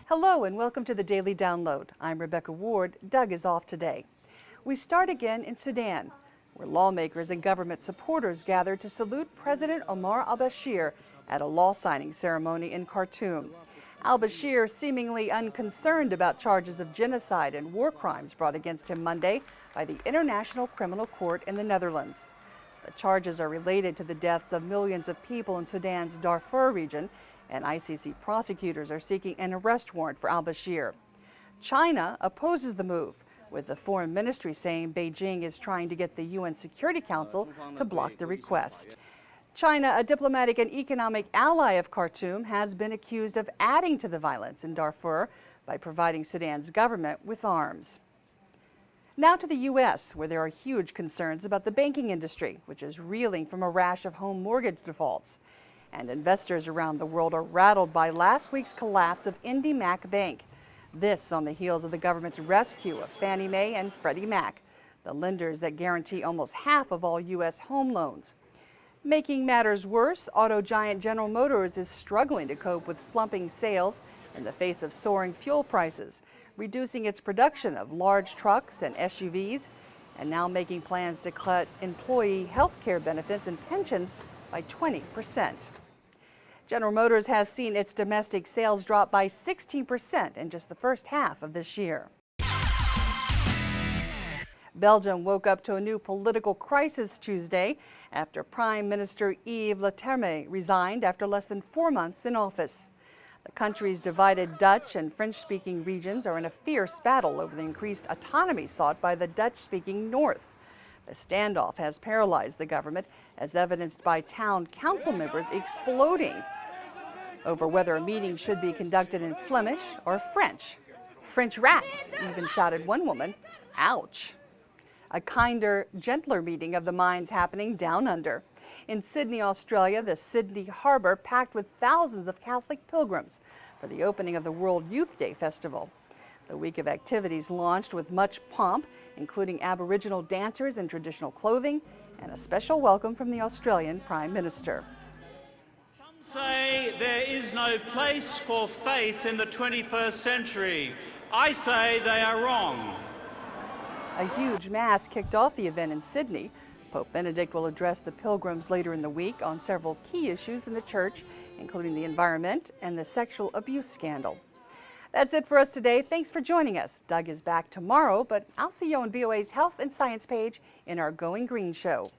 Hello and welcome to the Daily Download. I'm Rebecca Ward. Doug is off today. We start again in Sudan, where lawmakers and government supporters gathered to salute President Omar al-Bashir at a law signing ceremony in Khartoum. Al-Bashir seemingly unconcerned about charges of genocide and war crimes brought against him Monday by the International Criminal Court in the Netherlands. The charges are related to the deaths of millions of people in Sudan's Darfur region, and ICC prosecutors are seeking an arrest warrant for al-Bashir. China opposes the move, with the foreign ministry saying Beijing is trying to get the UN Security Council to block the request. China, a diplomatic and economic ally of Khartoum, has been accused of adding to the violence in Darfur by providing Sudan's government with arms. Now to the U.S., where there are huge concerns about the banking industry, which is reeling from a rash of home mortgage defaults. And investors around the world are rattled by last week's collapse of IndyMac Bank. This on the heels of the government's rescue of Fannie Mae and Freddie Mac, the lenders that guarantee almost half of all U.S. home loans. Making matters worse, auto giant General Motors is struggling to cope with slumping sales in the face of soaring fuel prices, reducing its production of large trucks and SUVs, and now making plans to cut employee health care benefits and pensions by 20%. General Motors has seen its domestic sales drop by 16% in just the first half of this year. Belgium woke up to a new political crisis Tuesday after Prime Minister Yves Le Terme resigned after less than 4 months in office. The country's divided Dutch and French-speaking regions are in a fierce battle over the increased autonomy sought by the Dutch-speaking North. The standoff has paralyzed the government, as evidenced by town council members exploding over whether a meeting should be conducted in Flemish or French. French rats, even shouted one woman. Ouch. A kinder, gentler meeting of the minds happening down under. In Sydney, Australia, the Sydney Harbour packed with thousands of Catholic pilgrims for the opening of the World Youth Day Festival. The week of activities launched with much pomp, including Aboriginal dancers in traditional clothing and a special welcome from the Australian Prime Minister. Some say there is no place for faith in the 21st century. I say they are wrong. A huge mass kicked off the event in Sydney. Pope Benedict will address the pilgrims later in the week on several key issues in the church, including the environment and the sexual abuse scandal. That's it for us today. Thanks for joining us. Doug is back tomorrow, but I'll see you on VOA's Health and Science page in our Going Green show.